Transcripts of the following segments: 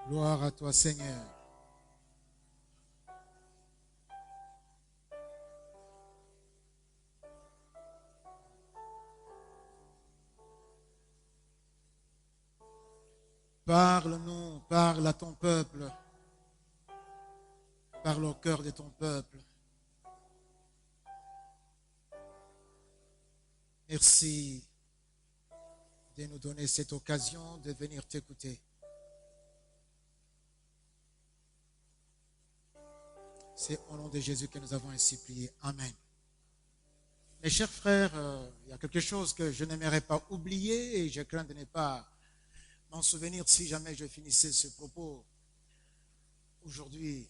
Gloire à toi, Seigneur. Parle-nous, parle à ton peuple. Parle au cœur de ton peuple. Merci de nous donner cette occasion de venir t'écouter. C'est au nom de Jésus que nous avons ainsi prié. Amen. Mes chers frères, il y a quelque chose que je n'aimerais pas oublier et je crains de ne pas m'en souvenir si jamais je finissais ce propos. Aujourd'hui,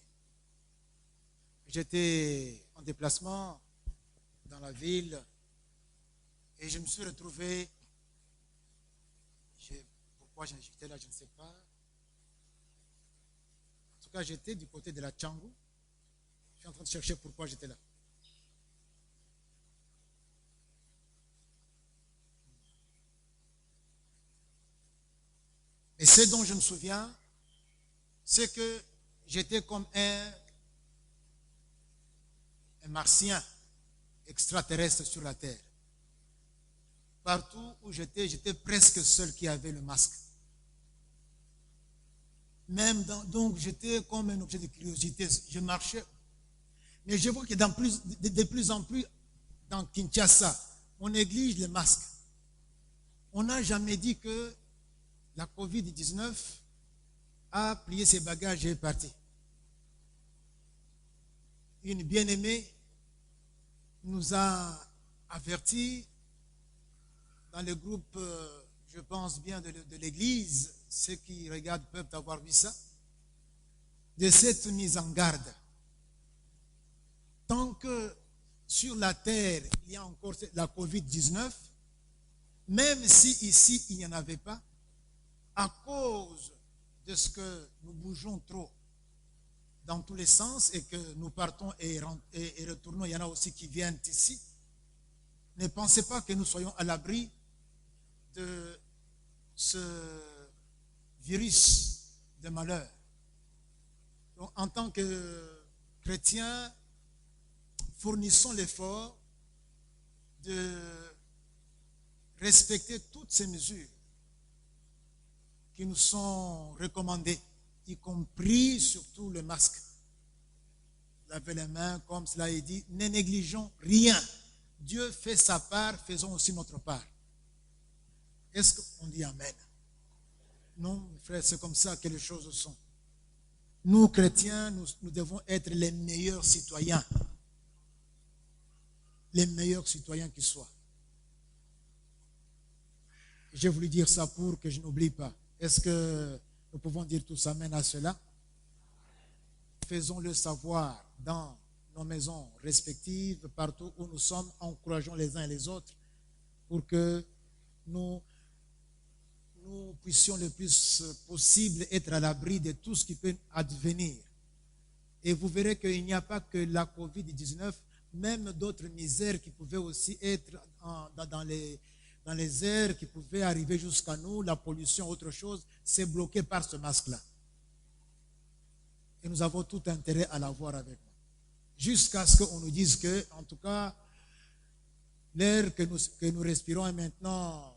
j'étais en déplacement dans la ville et je me suis retrouvé, pourquoi j'étais là, je ne sais pas. En tout cas, j'étais du côté de la Tchangou. Je suis en train de chercher pourquoi j'étais là. Et ce dont je me souviens, c'est que j'étais comme un martien extraterrestre sur la terre. Partout où j'étais presque seul qui avait le masque. Donc j'étais comme un objet de curiosité. Je marchais. Mais je vois que de plus en plus dans Kinshasa, on néglige les masques. On n'a jamais dit que la COVID-19 a plié ses bagages et est partie. Une bien-aimée nous a avertis dans le groupe, je pense bien, de l'église, ceux qui regardent peuvent avoir vu ça, de cette mise en garde. Tant que sur la terre, il y a encore la COVID-19, même si ici, il n'y en avait pas, à cause de ce que nous bougeons trop dans tous les sens et que nous partons et retournons, il y en a aussi qui viennent ici, ne pensez pas que nous soyons à l'abri de ce virus de malheur. Donc, en tant que chrétiens, fournissons l'effort de respecter toutes ces mesures qui nous sont recommandées, y compris surtout le masque. Laver les mains, comme cela est dit, ne négligeons rien. Dieu fait sa part, faisons aussi notre part. Est-ce qu'on dit Amen? Non, frère, c'est comme ça que les choses sont. Nous, chrétiens, nous devons être les meilleurs citoyens. Les meilleurs citoyens qui soient. J'ai voulu dire ça pour que je n'oublie pas. Est-ce que nous pouvons dire tous Amen à cela? Faisons-le savoir dans nos maisons respectives, partout où nous sommes, encourageons les uns et les autres pour que nous puissions le plus possible être à l'abri de tout ce qui peut advenir. Et vous verrez qu'il n'y a pas que la COVID-19, même d'autres misères qui pouvaient aussi être dans les airs, qui pouvaient arriver jusqu'à nous, la pollution, autre chose, c'est bloqué par ce masque-là. Et nous avons tout intérêt à l'avoir avec nous. Jusqu'à ce qu'on nous dise que, en tout cas, l'air que nous respirons est maintenant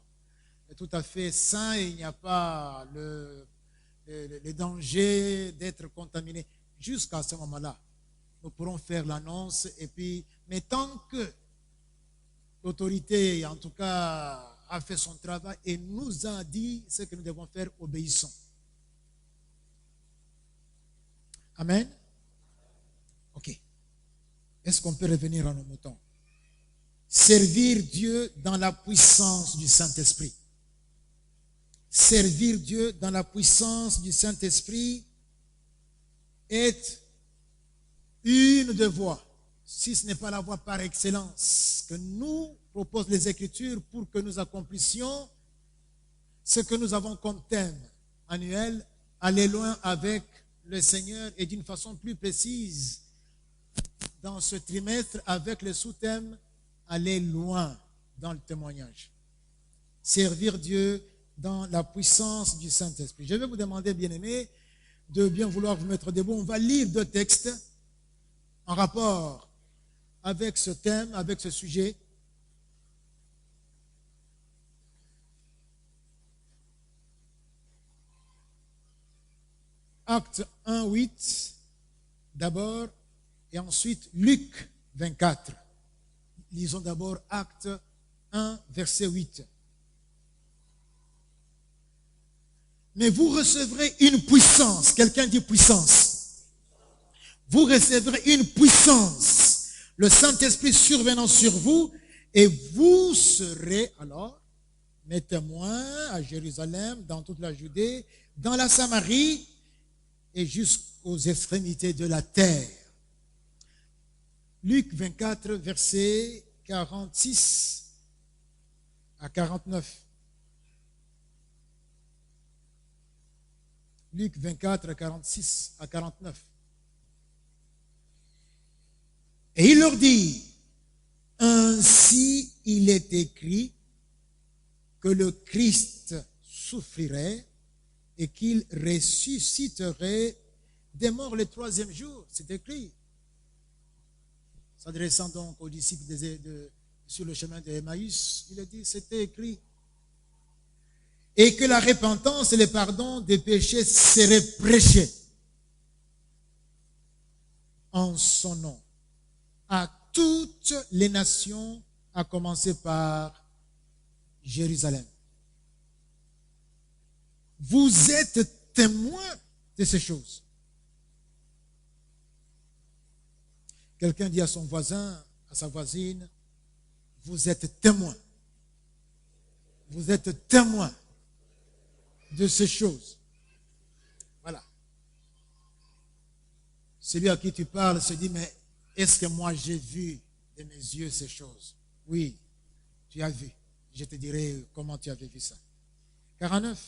tout à fait sain et il n'y a pas le danger d'être contaminé. Jusqu'à ce moment-là, nous pourrons faire l'annonce et puis, mais tant que l'autorité, en tout cas, a fait son travail et nous a dit ce que nous devons faire, obéissons. Amen. Ok. Est-ce qu'on peut revenir à nos moutons? Servir Dieu dans la puissance du Saint-Esprit. Servir Dieu dans la puissance du Saint-Esprit est une des voies, si ce n'est pas la voie par excellence, que nous proposent les Écritures pour que nous accomplissions ce que nous avons comme thème annuel, aller loin avec le Seigneur, et d'une façon plus précise dans ce trimestre avec le sous-thème aller loin dans le témoignage. Servir Dieu dans la puissance du Saint-Esprit. Je vais vous demander, bien-aimés, de bien vouloir vous mettre debout. On va lire 2 textes en rapport avec ce thème, avec ce sujet. Acte 1, 8, d'abord, et ensuite Luc 24. Lisons d'abord Acte 1, verset 8. Mais vous recevrez une puissance. Quelqu'un dit puissance. Vous recevrez une puissance. Le Saint-Esprit survenant sur vous, et vous serez alors mes témoins à Jérusalem, dans toute la Judée, dans la Samarie et jusqu'aux extrémités de la terre. Luc 24, versets 46 à 49. Luc 24, 46 à 49. Et il leur dit, ainsi il est écrit que le Christ souffrirait et qu'il ressusciterait des morts le 3e jour. C'est écrit. S'adressant donc aux disciples sur le chemin d'Emmaüs, il a dit, c'était écrit. Et que la repentance et le pardon des péchés seraient prêchés en son nom à toutes les nations, à commencer par Jérusalem. Vous êtes témoins de ces choses. Quelqu'un dit à son voisin, à sa voisine, vous êtes témoins. Vous êtes témoins de ces choses. Voilà. Celui à qui tu parles se dit, mais est-ce que moi j'ai vu de mes yeux ces choses? Oui, tu as vu. Je te dirai comment tu avais vu ça. 49.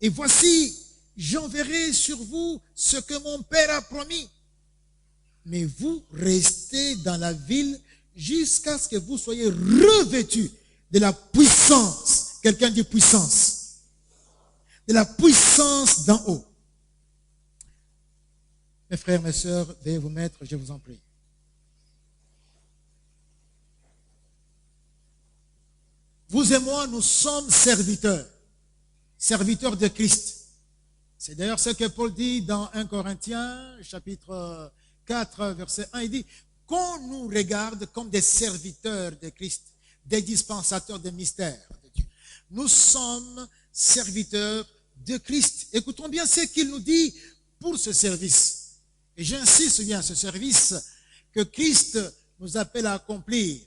Et voici, j'enverrai sur vous ce que mon Père a promis. Mais vous restez dans la ville jusqu'à ce que vous soyez revêtus de la puissance. Quelqu'un dit puissance. De la puissance d'en haut. Mes frères, mes sœurs, veuillez vous mettre, je vous en prie. Vous et moi, nous sommes serviteurs. Serviteurs de Christ. C'est d'ailleurs ce que Paul dit dans 1 Corinthiens, chapitre 4, verset 1. Il dit, qu'on nous regarde comme des serviteurs de Christ, des dispensateurs des mystères de Dieu. Nous sommes serviteurs de Christ. Écoutons bien ce qu'il nous dit pour ce service. Et j'insiste bien, ce service que Christ nous appelle à accomplir.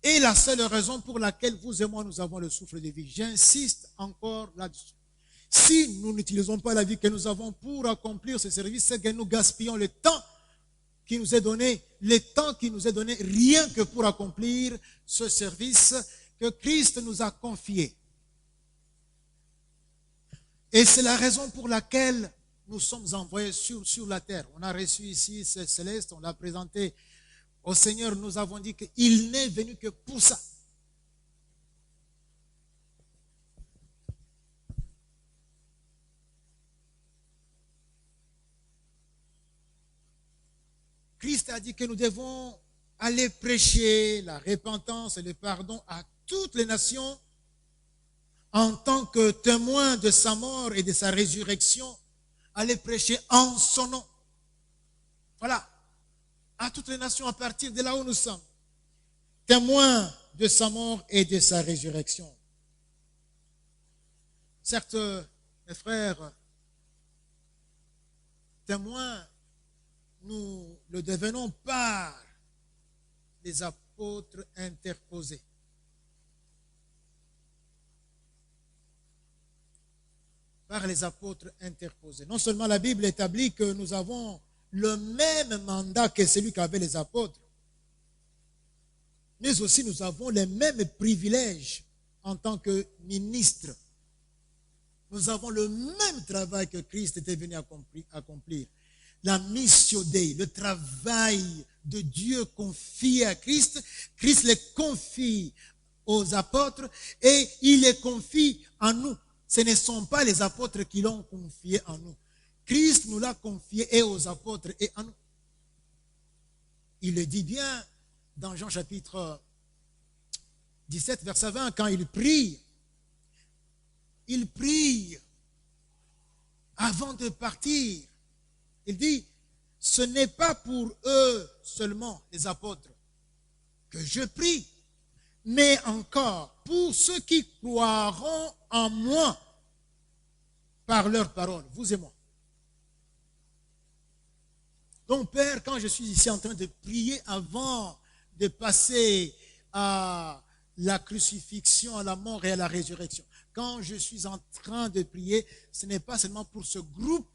Et la seule raison pour laquelle vous et moi nous avons le souffle de vie. J'insiste encore là-dessus. Si nous n'utilisons pas la vie que nous avons pour accomplir ce service, c'est que nous gaspillons le temps qui nous est donné, rien que pour accomplir ce service que Christ nous a confié. Et c'est la raison pour laquelle nous sommes envoyés sur la terre. On a reçu ici ce céleste, on l'a présenté au Seigneur, nous avons dit qu'il n'est venu que pour ça. Christ a dit que nous devons aller prêcher la repentance et le pardon à toutes les nations en tant que témoins de sa mort et de sa résurrection, aller prêcher en son nom. Voilà. À toutes les nations à partir de là où nous sommes. Témoins de sa mort et de sa résurrection. Certes, mes frères, témoins, nous le devenons par les apôtres interposés. Par les apôtres interposés. Non seulement la Bible établit que nous avons le même mandat que celui qu'avaient les apôtres, mais aussi nous avons les mêmes privilèges en tant que ministres. Nous avons le même travail que Christ était venu accomplir. La missio Dei, le travail de Dieu confié à Christ, Christ les confie aux apôtres et il les confie à nous. Ce ne sont pas les apôtres qui l'ont confié en nous. Christ nous l'a confié et aux apôtres et à nous. Il le dit bien dans Jean chapitre 17, verset 20, quand il prie avant de partir. Il dit, ce n'est pas pour eux seulement, les apôtres, que je prie, mais encore pour ceux qui croiront en moi par leur parole, vous et moi. Donc, Père, quand je suis ici en train de prier avant de passer à la crucifixion, à la mort et à la résurrection, quand je suis en train de prier, ce n'est pas seulement pour ce groupe.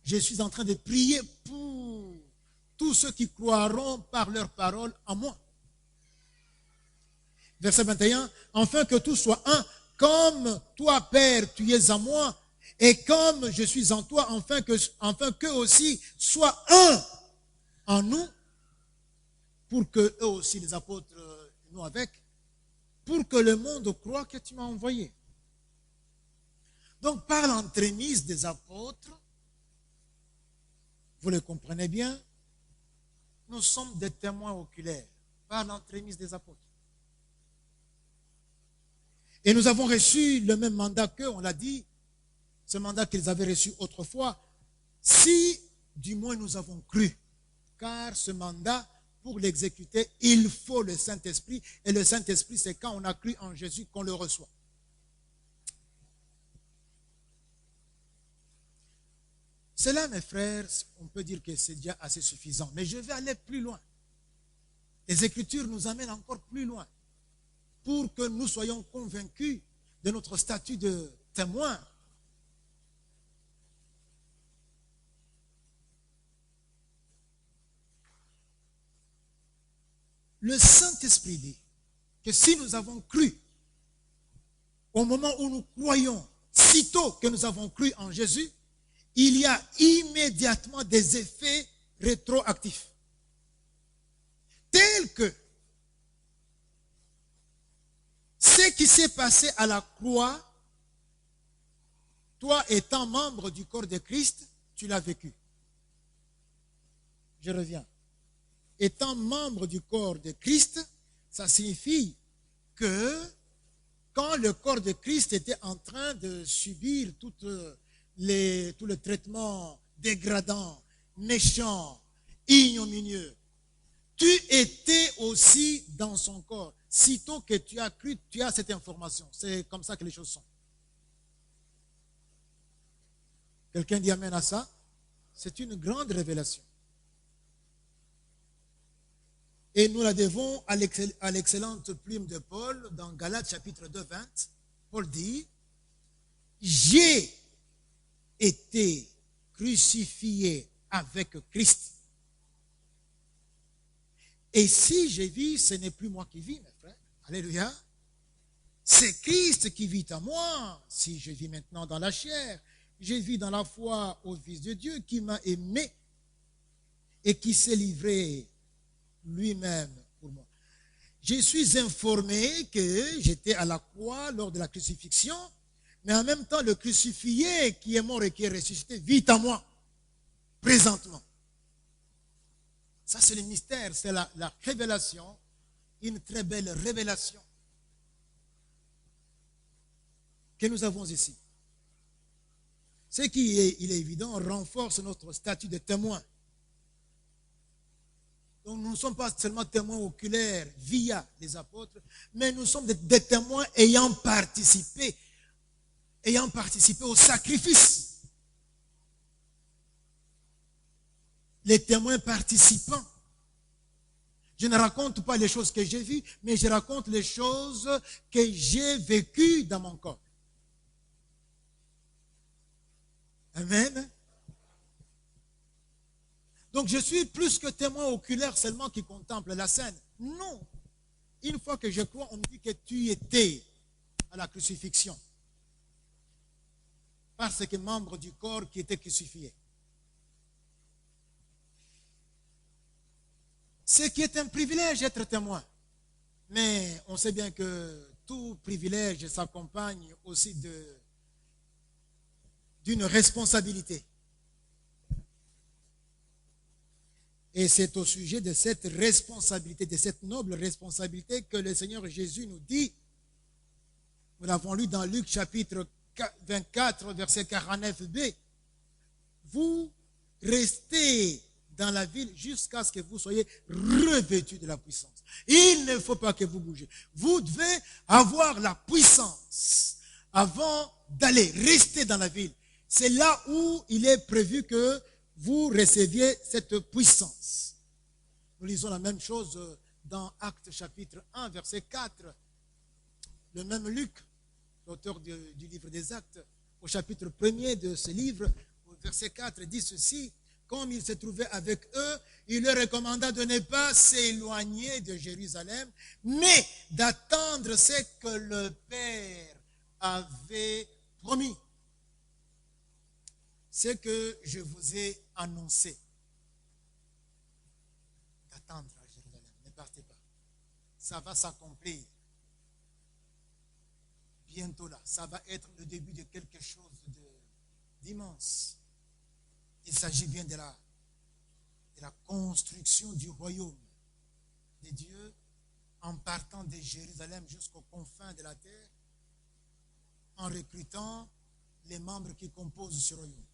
Je suis en train de prier pour tous ceux qui croiront par leur parole en moi. Verset 21, afin que tout soit un, comme toi, Père, tu es en moi, et comme je suis en toi, afin qu'eux aussi soient un en nous, pour que eux aussi, les apôtres, nous avec, pour que le monde croie que tu m'as envoyé. Donc, par l'entremise des apôtres, vous le comprenez bien, nous sommes des témoins oculaires, par l'entremise des apôtres. Et nous avons reçu le même mandat qu'eux, on l'a dit, ce mandat qu'ils avaient reçu autrefois, si du moins nous avons cru. Car ce mandat, pour l'exécuter, il faut le Saint-Esprit. Et le Saint-Esprit, c'est quand on a cru en Jésus qu'on le reçoit. Cela, mes frères, on peut dire que c'est déjà assez suffisant. Mais je vais aller plus loin. Les Écritures nous amènent encore plus loin pour que nous soyons convaincus de notre statut de témoin. Le Saint-Esprit dit que si nous avons cru, au moment où nous croyons, sitôt que nous avons cru en Jésus, il y a immédiatement des effets rétroactifs. Tels que ce qui s'est passé à la croix, toi étant membre du corps de Christ, tu l'as vécu. Je reviens. Étant membre du corps de Christ, ça signifie que quand le corps de Christ était en train de subir tout le traitement dégradant, méchant, ignominieux, tu étais aussi dans son corps. Sitôt que tu as cru, tu as cette information. C'est comme ça que les choses sont. Quelqu'un dit amen à ça? C'est une grande révélation. Et nous la devons à l'excellente plume de Paul dans Galates chapitre 2, 20. Paul dit, j'ai été crucifié avec Christ. Et si je vis, ce n'est plus moi qui vis, mes frères. Alléluia. C'est Christ qui vit en moi. Si je vis maintenant dans la chair, je vis dans la foi au Fils de Dieu qui m'a aimé et qui s'est livré lui-même pour moi. Je suis informé que j'étais à la croix lors de la crucifixion, mais en même temps, le crucifié qui est mort et qui est ressuscité vit en moi, présentement. Ça, c'est le mystère, c'est la révélation, une très belle révélation que nous avons ici. Ce qui est, il est évident, renforce notre statut de témoin. Donc nous ne sommes pas seulement témoins oculaires via les apôtres, mais nous sommes des témoins ayant participé au sacrifice. Les témoins participants. Je ne raconte pas les choses que j'ai vues, mais je raconte les choses que j'ai vécues dans mon corps. Amen. Donc je suis plus que témoin oculaire seulement qui contemple la scène. Non. Une fois que je crois, on me dit que tu étais à la crucifixion. Parce que membre du corps qui était crucifié. Ce qui est un privilège d'être témoin. Mais on sait bien que tout privilège s'accompagne aussi d'une responsabilité. Et c'est au sujet de cette responsabilité, de cette noble responsabilité que le Seigneur Jésus nous dit, nous l'avons lu dans Luc chapitre 24, verset 49b, vous restez dans la ville jusqu'à ce que vous soyez revêtus de la puissance. Il ne faut pas que vous bougez. Vous devez avoir la puissance avant d'aller rester dans la ville. C'est là où il est prévu que vous receviez cette puissance. Nous lisons la même chose dans Actes chapitre 1, verset 4. Le même Luc, l'auteur du livre des Actes, au chapitre 1er de ce livre, au verset 4, dit ceci: comme il se trouvait avec eux, il leur recommanda de ne pas s'éloigner de Jérusalem, mais d'attendre ce que le Père avait promis. Ce que je vous ai annoncé. D'attendre à Jérusalem. Ne partez pas. Ça va s'accomplir. Bientôt là. Ça va être le début de quelque chose d'immense. Il s'agit bien de la construction du royaume de Dieu en partant de Jérusalem jusqu'aux confins de la terre, en recrutant les membres qui composent ce royaume.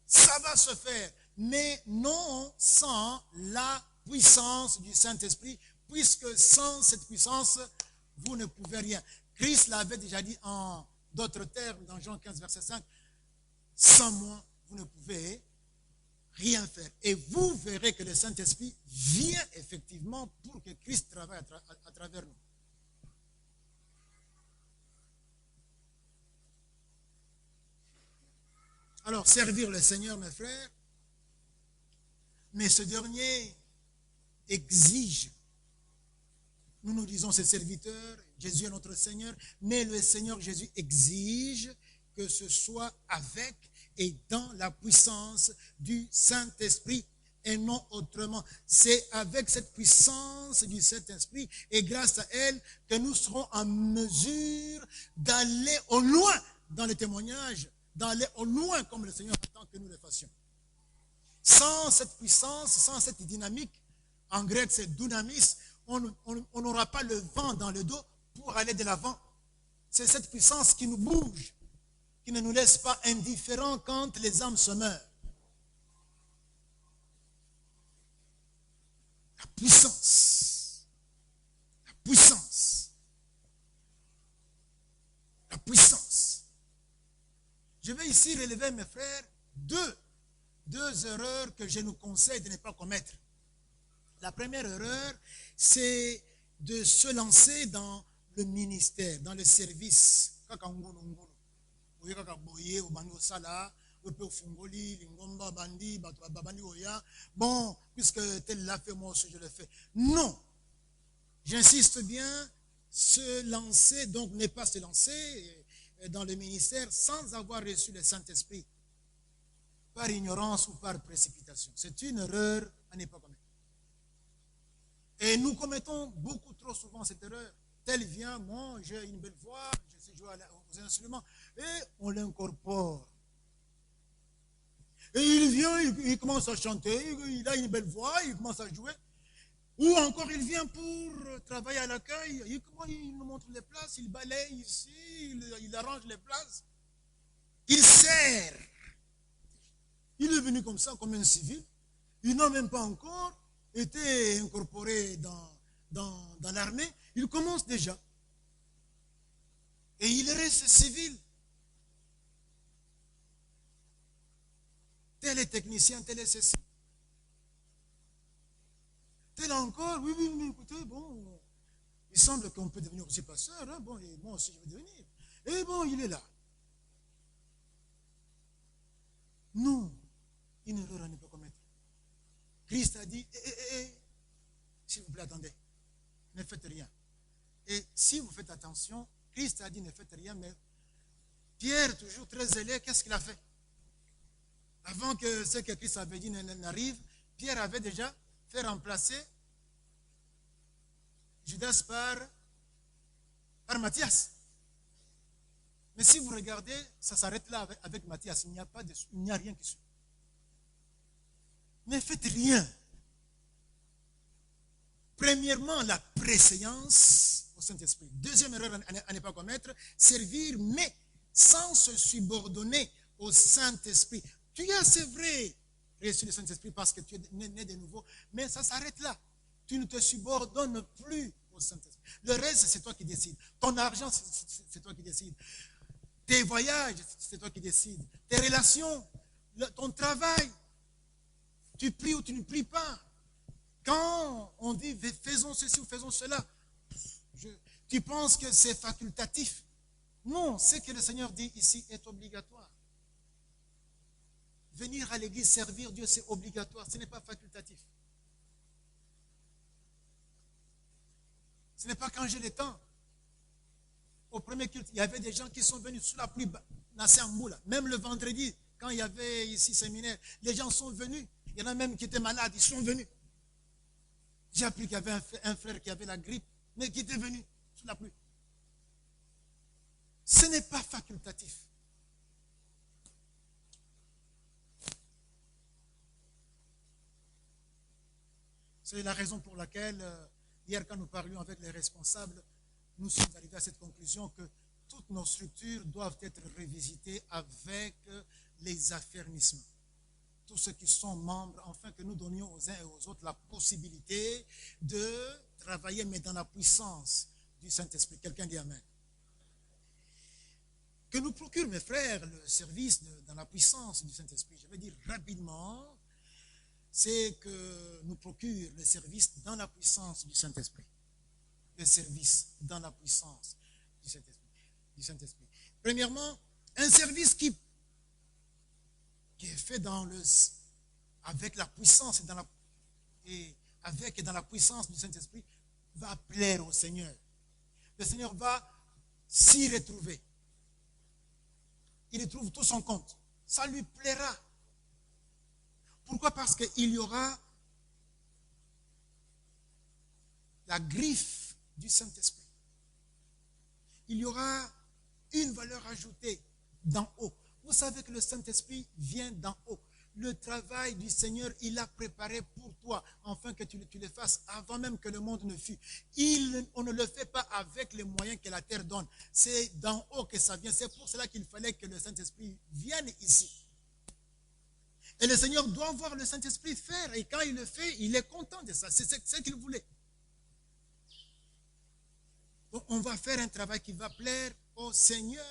Ça va se faire, mais non sans la puissance du Saint-Esprit, puisque sans cette puissance, vous ne pouvez rien. Christ l'avait déjà dit en d'autres termes dans Jean 15, verset 5, sans moi, vous ne pouvez rien faire. Et vous verrez que le Saint-Esprit vient effectivement pour que Christ travaille à travers nous. Alors, servir le Seigneur, mes frères, mais ce dernier exige. Nous nous disons ses serviteurs, Jésus est notre Seigneur, mais le Seigneur Jésus exige que ce soit avec et dans la puissance du Saint-Esprit et non autrement. C'est avec cette puissance du Saint-Esprit et grâce à elle que nous serons en mesure d'aller au loin dans les témoignages, d'aller au loin comme le Seigneur attend que nous le fassions. Sans cette puissance, sans cette dynamique, en grec c'est dunamis, on n'aura pas le vent dans le dos pour aller de l'avant. C'est cette puissance qui nous bouge, qui ne nous laisse pas indifférents quand les âmes se meurent. La puissance. La puissance. La puissance. Je vais ici relever, mes frères, deux erreurs que je nous conseille de ne pas commettre. La première erreur, c'est de se lancer dans le ministère, dans le service. Bon, puisque tel l'a fait, moi aussi je le fais. Non, j'insiste bien, se lancer, donc ne pas se lancer dans le ministère sans avoir reçu le Saint-Esprit, par ignorance ou par précipitation. C'est une erreur à ne pas commettre. Et nous commettons beaucoup trop souvent cette erreur. Tel vient, moi j'ai une belle voix, je sais jouer aux instruments, et on l'incorpore. Et il vient, il commence à chanter, il a une belle voix, il commence à jouer. Ou encore il vient pour travailler à l'accueil, il nous montre les places, il balaye ici, il arrange les places. Il sert. Il est venu comme ça, comme un civil. Il n'a même pas encore été incorporé dans l'armée. Il commence déjà. Et il reste civil. Tel est technicien, tel est ceci. Tel encore, oui, mais écoutez, bon, il semble qu'on peut devenir aussi pasteur, hein, bon, et moi aussi je vais devenir. Et bon, il est là. Non, une erreur à ne pas commettre. Christ a dit, s'il vous plaît, attendez, ne faites rien. Et si vous faites attention, Christ a dit ne faites rien, mais Pierre, toujours très zélé, qu'est-ce qu'il a fait? Avant que ce que Christ avait dit n'arrive, Pierre avait déjà fait remplacer Judas par par Matthias. Mais si vous regardez, ça s'arrête là avec Matthias. Il n'y a rien qui suit. Ne faites rien. Premièrement, la préséance au Saint-Esprit. Deuxième erreur à ne pas commettre, servir, mais sans se subordonner au Saint-Esprit. Tu as, c'est vrai, reçu le Saint-Esprit parce que tu es né de nouveau, mais ça s'arrête là. Tu ne te subordonnes plus au Saint-Esprit. Le reste, c'est toi qui décides. Ton argent, c'est toi qui décides. Tes voyages, c'est toi qui décides. Tes relations, ton travail. Tu pries ou tu ne pries pas. Quand on dit faisons ceci ou faisons cela, tu penses que c'est facultatif. Non, ce que le Seigneur dit ici est obligatoire. Venir à l'église, servir Dieu, c'est obligatoire, ce n'est pas facultatif. Ce n'est pas quand j'ai le temps. Au premier culte, il y avait des gens qui sont venus sous la pluie, même le vendredi, quand il y avait ici séminaire, les gens sont venus. Il y en a même qui étaient malades, ils sont venus. J'ai appris qu'il y avait un frère qui avait la grippe, mais qui était venu sous la pluie. Ce n'est pas facultatif. C'est la raison pour laquelle, hier, quand nous parlions avec les responsables, nous sommes arrivés à cette conclusion que toutes nos structures doivent être revisitées avec les affermissements. Tous ceux qui sont membres, afin que nous donnions aux uns et aux autres la possibilité de travailler, mais dans la puissance du Saint-Esprit. Quelqu'un dit Amen. Que nous procure, mes frères, le service dans la puissance du Saint-Esprit. Je vais dire rapidement, c'est que nous procure le service dans la puissance du Saint-Esprit. Le service dans la puissance du Saint-Esprit. Premièrement, un service qui est fait avec la puissance et dans la puissance du Saint-Esprit va plaire au Seigneur. Le Seigneur va s'y retrouver. Il y trouve tout son compte. Ça lui plaira. Pourquoi? Parce qu'il y aura la griffe du Saint-Esprit. Il y aura une valeur ajoutée d'en haut. Vous savez que le Saint-Esprit vient d'en haut. Le travail du Seigneur, il l'a préparé pour toi, afin que tu le fasses avant même que le monde ne fût. On ne le fait pas avec les moyens que la terre donne. C'est d'en haut que ça vient. C'est pour cela qu'il fallait que le Saint-Esprit vienne ici. Et le Seigneur doit voir le Saint-Esprit faire. Et quand il le fait, il est content de ça. C'est ce qu'il voulait. Donc, on va faire un travail qui va plaire au Seigneur.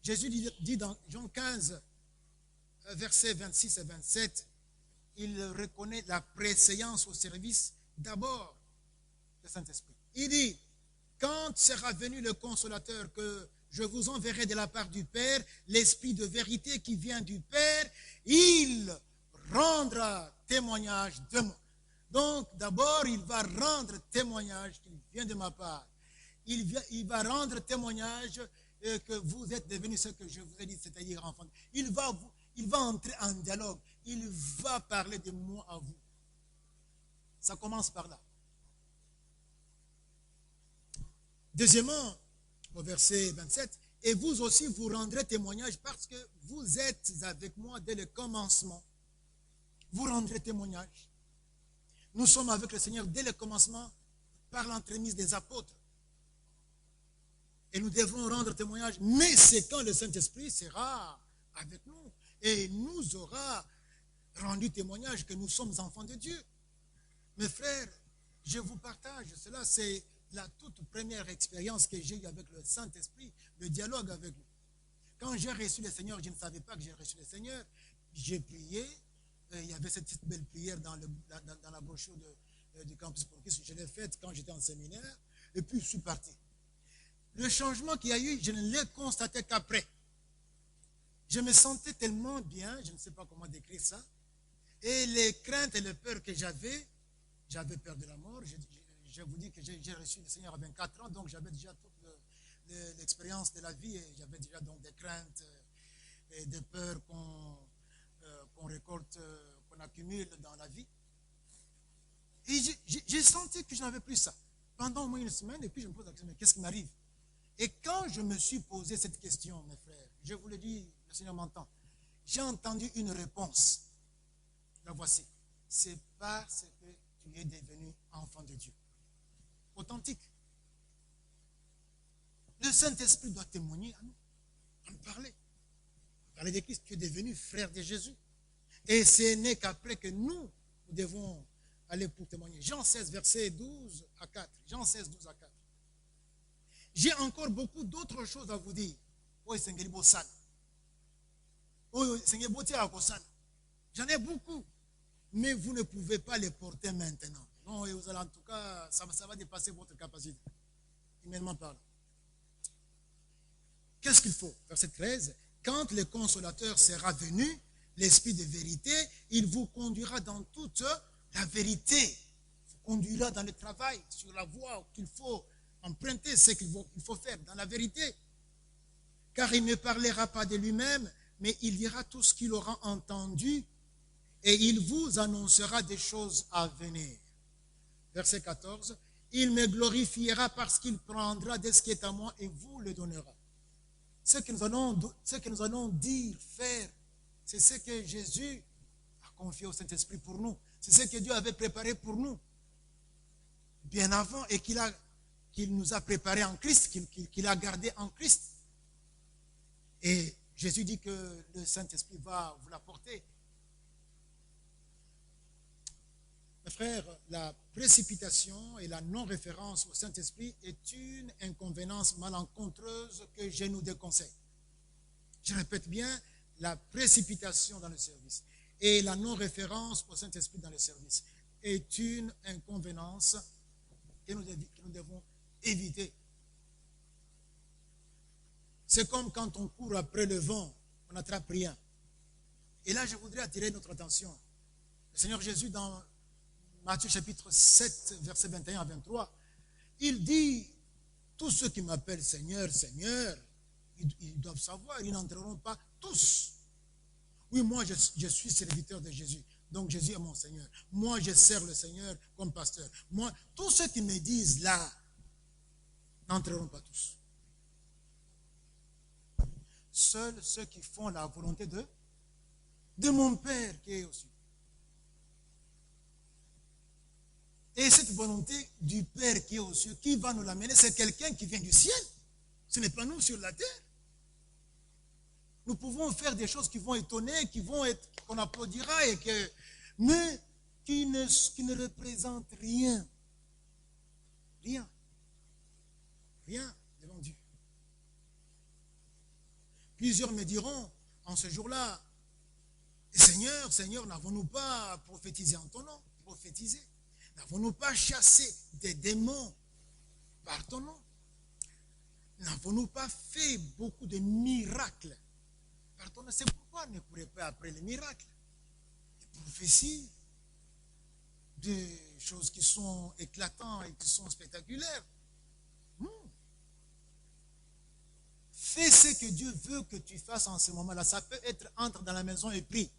Jésus dit dans Jean 15, versets 26 et 27, il reconnaît la préséance au service d'abord du Saint-Esprit. Il dit, quand sera venu le consolateur que je vous enverrai de la part du Père, l'Esprit de vérité qui vient du Père, il rendra témoignage de moi. Donc, d'abord, il va rendre témoignage qu'il vient de ma part. Il va rendre témoignage que vous êtes devenus ce que je vous ai dit, c'est-à-dire enfants. Il va entrer en dialogue. Il va parler de moi à vous. Ça commence par là. Deuxièmement, au verset 27, et vous aussi vous rendrez témoignage parce que vous êtes avec moi dès le commencement. Vous rendrez témoignage. Nous sommes avec le Seigneur dès le commencement par l'entremise des apôtres. Et nous devrons rendre témoignage, mais c'est quand le Saint-Esprit sera avec nous et nous aura rendu témoignage que nous sommes enfants de Dieu. Mes frères, je vous partage cela, c'est la toute première expérience que j'ai eue avec le Saint-Esprit, le dialogue avec lui. Quand j'ai reçu le Seigneur, je ne savais pas que j'ai reçu le Seigneur. J'ai prié, il y avait cette petite belle prière dans la brochure du Campus pour Christ. Je l'ai faite quand j'étais en séminaire, et puis je suis parti. Le changement qu'il y a eu, je ne l'ai constaté qu'après. Je me sentais tellement bien, je ne sais pas comment décrire ça, et les craintes et les peurs que j'avais peur de la mort. Je vous dis que j'ai reçu le Seigneur à 24 ans, donc j'avais déjà toute l'expérience de la vie, et j'avais déjà donc des craintes et des peurs qu'on récolte, qu'on accumule dans la vie. Et j'ai senti que je n'avais plus ça. pendant au moins une semaine, et puis je me pose la question, mais qu'est-ce qui m'arrive? Et quand je me suis posé cette question, mes frères, je vous le dis, le Seigneur m'entend, j'ai entendu une réponse. La voici. C'est parce que tu es devenu enfant de Dieu. Authentique. Le Saint-Esprit doit témoigner à nous, à nous parler. Parler de Christ, tu es devenu frère de Jésus. Et ce n'est qu'après que nous devons aller pour témoigner. Jean 16, verset 12 à 4. Jean 16, 12 à 4. J'ai encore beaucoup d'autres choses à vous dire. Oui, Seigneur Bossan. Oui, Seigneur Botia Bossan. J'en ai beaucoup. Mais vous ne pouvez pas les porter maintenant. Non, et vous allez, en tout cas, ça va dépasser votre capacité. Humainement parlant. Qu'est-ce qu'il faut? Verset 13. Quand le consolateur sera venu, l'esprit de vérité, il vous conduira dans toute la vérité. Il vous conduira dans le travail, sur la voie qu'il faut emprunter, ce qu'il faut faire dans la vérité. Car il ne parlera pas de lui-même, mais il dira tout ce qu'il aura entendu et il vous annoncera des choses à venir. Verset 14. Il me glorifiera parce qu'il prendra de ce qui est à moi et vous le donnera. Ce que nous allons dire, faire, c'est ce que Jésus a confié au Saint-Esprit pour nous. C'est ce que Dieu avait préparé pour nous. Bien avant et qu'il nous a préparé en Christ, qu'il a gardé en Christ. Et Jésus dit que le Saint-Esprit va vous l'apporter. Mes frères, la précipitation et la non-référence au Saint-Esprit est une inconvénance malencontreuse que je nous déconseille. Je répète bien, la précipitation dans le service et la non-référence au Saint-Esprit dans le service est une inconvénance que nous devons éviter. C'est comme quand on court après le vent, on n'attrape rien. Et là, je voudrais attirer notre attention. Le Seigneur Jésus, dans Matthieu chapitre 7, versets 21 à 23, il dit, tous ceux qui m'appellent Seigneur, Seigneur, ils doivent savoir, ils n'entreront pas tous. Oui, moi, je suis serviteur de Jésus. Donc, Jésus est mon Seigneur. Moi, je sers le Seigneur comme pasteur. Moi, tous ceux qui me disent là, n'entreront pas tous. Seuls ceux qui font la volonté de mon Père qui est aux cieux. Et cette volonté du Père qui est aux cieux, qui va nous l'amener, c'est quelqu'un qui vient du ciel. Ce n'est pas nous sur la terre. Nous pouvons faire des choses qui vont étonner, qu'on applaudira, mais qui ne représentent rien. Rien. Rien devant Dieu. Plusieurs me diront en ce jour-là, Seigneur, Seigneur, n'avons-nous pas prophétisé en ton nom? Prophétisé. N'avons-nous pas chassé des démons par ton nom? N'avons-nous pas fait beaucoup de miracles par ton nom? C'est pourquoi on ne courait pas après les miracles, les prophéties, des choses qui sont éclatantes et qui sont spectaculaires. Fais ce que Dieu veut que tu fasses en ce moment-là. Ça peut être entre dans la maison et prie.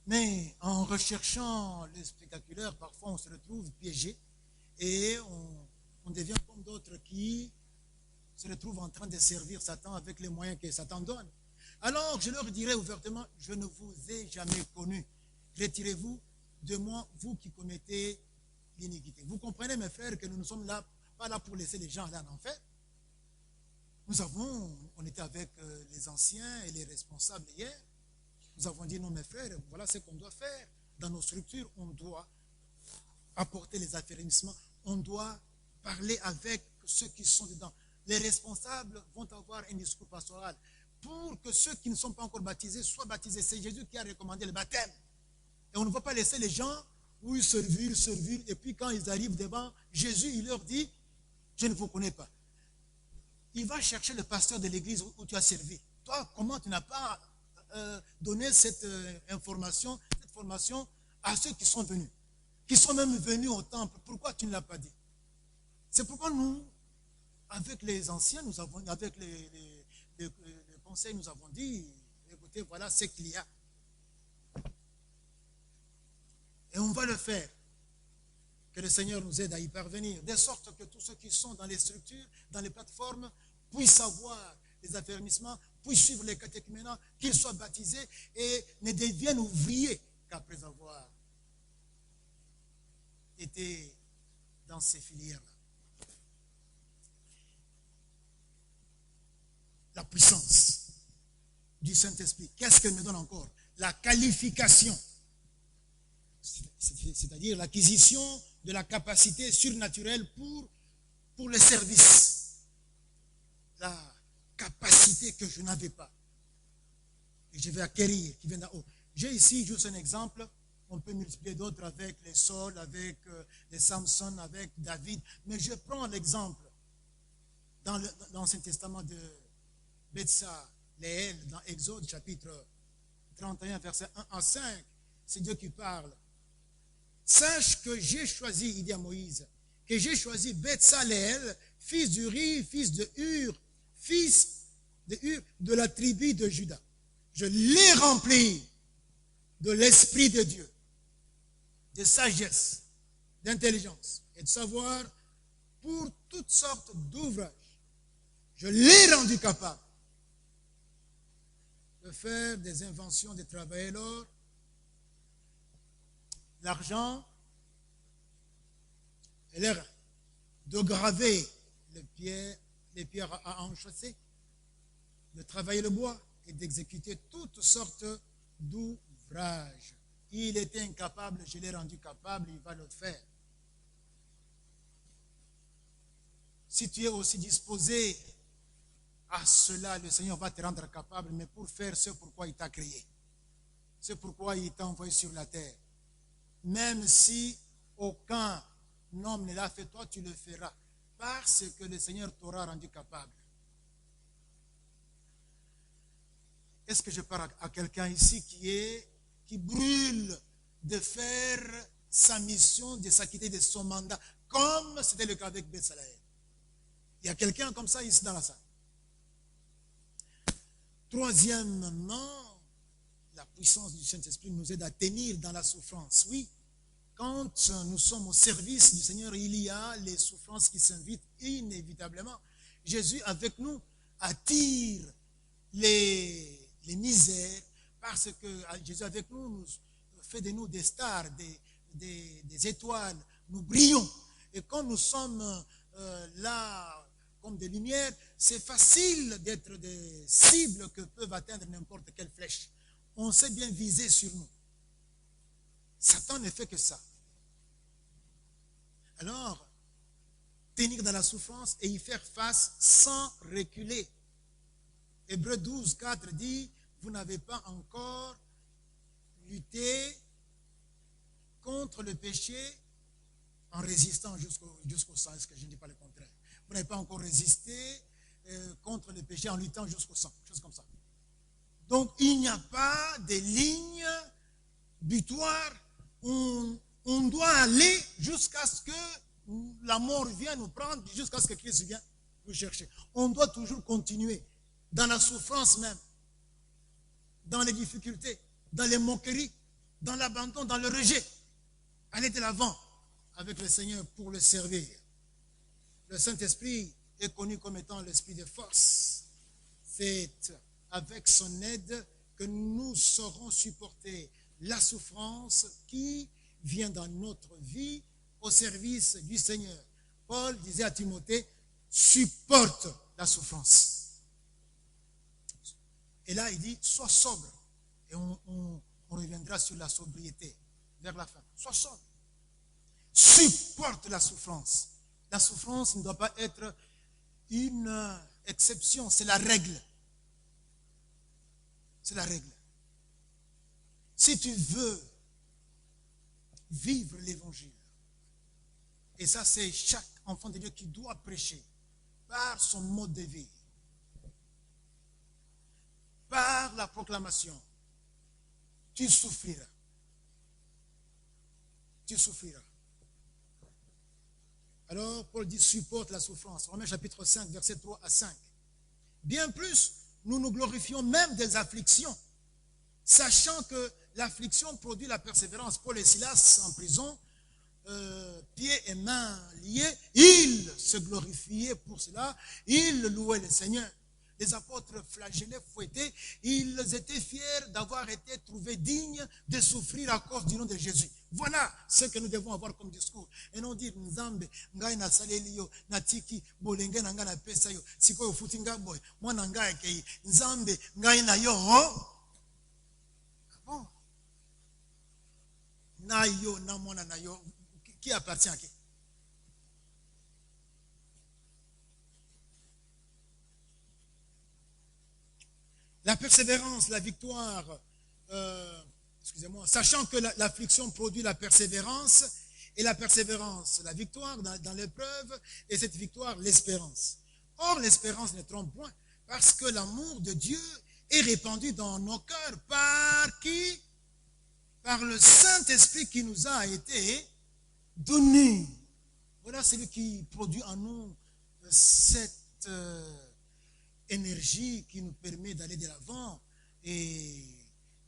Mais en recherchant le spectaculaire, parfois on se retrouve piégé et on devient comme d'autres qui se retrouvent en train de servir Satan avec les moyens que Satan donne. Alors je leur dirai ouvertement, je ne vous ai jamais connu. Retirez-vous de moi, vous qui commettez l'iniquité. Vous comprenez, mes frères, que nous ne sommes là, pas là pour laisser les gens aller en enfer. On était avec les anciens et les responsables hier. Nous avons dit, non, mes frères, voilà ce qu'on doit faire. Dans nos structures, on doit apporter les affermissements. On doit parler avec ceux qui sont dedans. Les responsables vont avoir un discours pastoral pour que ceux qui ne sont pas encore baptisés soient baptisés. C'est Jésus qui a recommandé le baptême. Et on ne va pas laisser les gens où ils servir, et puis quand ils arrivent devant Jésus, il leur dit, je ne vous connais pas. Il va chercher le pasteur de l'église où tu as servi. Toi, comment tu n'as pas donné cette formation à ceux qui sont venus, qui sont même venus au temple? Pourquoi tu ne l'as pas dit? C'est pourquoi nous, avec les anciens, avec les conseils, nous avons dit, écoutez, voilà ce qu'il y a. Et on va le faire. Que le Seigneur nous aide à y parvenir, de sorte que tous ceux qui sont dans les structures, dans les plateformes, puissent avoir les affermissements, puissent suivre les catéchuménats, qu'ils soient baptisés et ne deviennent ouvriers qu'après avoir été dans ces filières-là. La puissance du Saint-Esprit. Qu'est-ce qu'elle me donne encore? La qualification, c'est-à-dire l'acquisition de la capacité surnaturelle pour le service. La capacité que je n'avais pas. Et je vais acquérir, qui vient d'en haut. J'ai ici juste un exemple. On peut multiplier d'autres avec les Saul, avec les Samson, avec David. Mais je prends l'exemple dans l'Ancien Testament de Bethsaléel, dans Exode chapitre 31, versets 1 à 5. C'est Dieu qui parle. Sache que j'ai choisi, il dit à Moïse, que j'ai choisi Bethsaléel, fils d'Uri, fils de Hur, de la tribu de Juda. Je l'ai rempli de l'Esprit de Dieu, de sagesse, d'intelligence et de savoir pour toutes sortes d'ouvrages. Je l'ai rendu capable de faire des inventions, de travailler l'or, l'argent et l'air, de graver les pierres à enchâsser, de travailler le bois et d'exécuter toutes sortes d'ouvrages. Il était incapable, je l'ai rendu capable, il va le faire. Si tu es aussi disposé à cela, le Seigneur va te rendre capable, mais pour faire ce pourquoi il t'a créé. C'est pourquoi il t'a envoyé sur la terre. Même si aucun homme ne l'a fait, toi tu le feras, parce que le Seigneur t'aura rendu capable. Est-ce que je parle à quelqu'un ici qui brûle de faire sa mission, de s'acquitter de son mandat, comme c'était le cas avec Bethsaléel? Il y a quelqu'un comme ça ici dans la salle. Troisièmement, la puissance du Saint-Esprit nous aide à tenir dans la souffrance. Oui, quand nous sommes au service du Seigneur, il y a les souffrances qui s'invitent inévitablement. Jésus avec nous attire les misères, parce que Jésus avec nous fait de nous des stars, des étoiles, nous brillons. Et quand nous sommes là comme des lumières, c'est facile d'être des cibles que peuvent atteindre n'importe quelle flèche. On sait bien viser sur nous. Satan ne fait que ça. Alors, tenir dans la souffrance et y faire face sans reculer. Hébreux 12, 4 dit, vous n'avez pas encore lutté contre le péché en résistant jusqu'au sang. Est-ce que je ne dis pas le contraire? Vous n'avez pas encore résisté contre le péché en luttant jusqu'au sang. Chose comme ça. Donc, il n'y a pas de ligne butoir. On doit aller jusqu'à ce que la mort vienne nous prendre, jusqu'à ce que Christ vienne nous chercher. On doit toujours continuer dans la souffrance même, dans les difficultés, dans les moqueries, dans l'abandon, dans le rejet. Aller de l'avant avec le Seigneur pour le servir. Le Saint-Esprit est connu comme étant l'esprit de force. C'est avec son aide que nous saurons supporter la souffrance qui vient dans notre vie au service du Seigneur. Paul disait à Timothée, supporte la souffrance. Et là, il dit, sois sobre. Et on reviendra sur la sobriété vers la fin. Sois sobre. Supporte la souffrance. La souffrance ne doit pas être une exception, c'est la règle. C'est la règle. Si tu veux vivre l'évangile, et ça c'est chaque enfant de Dieu qui doit prêcher par son mode de vie, par la proclamation, tu souffriras. Tu souffriras. Alors, Paul dit, supporte la souffrance. Romains chapitre 5, versets 3 à 5. Bien plus, nous nous glorifions même des afflictions, Sachant que l'affliction produit la persévérance. Paul et Silas en prison, pieds et mains liés, ils se glorifiaient pour cela, ils louaient le Seigneur. Les apôtres flagellés, fouettés, ils étaient fiers d'avoir été trouvés dignes de souffrir à cause du nom de Jésus. Voilà ce que nous devons avoir comme discours. Et non dire, Nzambe, ngai na saleli yo, na tiki, bolenge na nga na pesa yo, siko yo futi nga boy, mwana ngai kei, Nzambe, ngai na yo, bon. Na yo, na mwana na yo, qui appartient à qui? La persévérance, la victoire, excusez-moi, sachant que l'affliction produit la persévérance, et la persévérance, la victoire dans l'épreuve, et cette victoire, l'espérance. Or, l'espérance ne trompe point, parce que l'amour de Dieu est répandu dans nos cœurs. Par qui? Par le Saint-Esprit qui nous a été donné. Voilà celui qui produit en nous cette énergie qui nous permet d'aller de l'avant et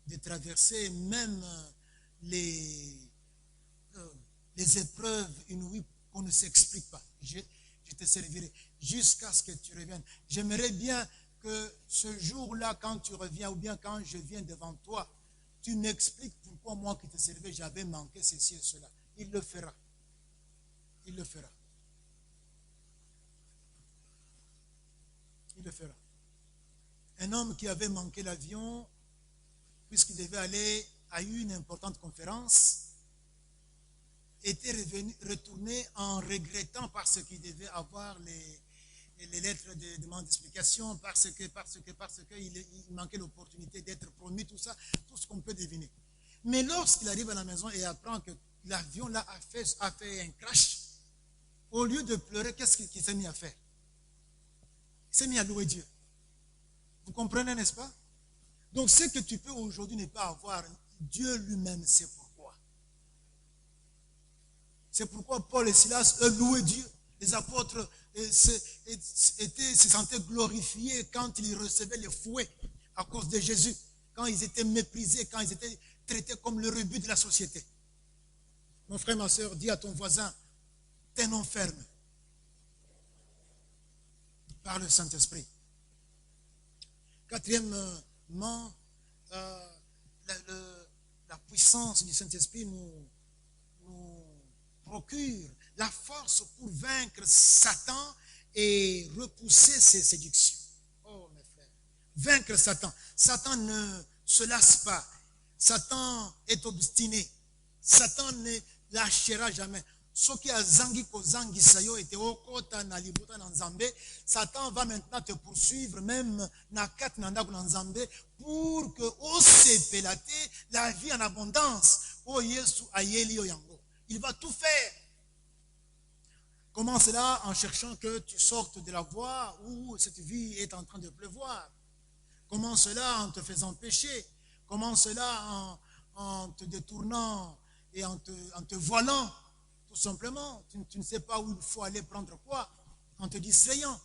de traverser même les épreuves inouïes qu'on ne s'explique pas. Je te servirai jusqu'à ce que tu reviennes. J'aimerais bien que ce jour-là, quand tu reviens ou bien quand je viens devant toi, tu m'expliques pourquoi moi qui te servais, j'avais manqué ceci et cela. Il le fera. Il le fera. Il le fera. Un homme qui avait manqué l'avion, puisqu'il devait aller à une importante conférence, était retourné en regrettant parce qu'il devait avoir les lettres de demande d'explication, parce qu'il manquait l'opportunité d'être promu, tout ça, tout ce qu'on peut deviner. Mais lorsqu'il arrive à la maison et apprend que l'avion là a fait un crash, au lieu de pleurer, qu'est-ce qu'il s'est mis à faire? Il s'est mis à louer Dieu. Vous comprenez, n'est-ce pas? Donc ce que tu peux aujourd'hui ne pas avoir, Dieu lui-même sait pourquoi. C'est pourquoi Paul et Silas louaient Dieu. Les apôtres se sentaient glorifiés quand ils recevaient les fouets à cause de Jésus, quand ils étaient méprisés, quand ils étaient traités comme le rebut de la société. Mon frère, ma soeur, dis à ton voisin, tenons ferme par le Saint-Esprit. Quatrièmement, la puissance du Saint-Esprit nous procure la force pour vaincre Satan et repousser ses séductions. Oh mes frères, vaincre Satan. Satan ne se lasse pas. Satan est obstiné. Satan ne lâchera jamais. Soki azangi kozangisa yo ete okota na libota na Nzambe, Satan va maintenant te poursuivre même na kati na ndako na Nzambe pour que osepelate la vie en abondance. Oh Yesu ayeli yo yango. Il va tout faire. Comment cela? En cherchant que tu sortes de la voie où cette vie est en train de pleuvoir. Comment cela? En te faisant pécher. Comment cela? En te détournant et en te voilant. Tout simplement, tu ne sais pas où il faut aller prendre quoi, en te distrayant.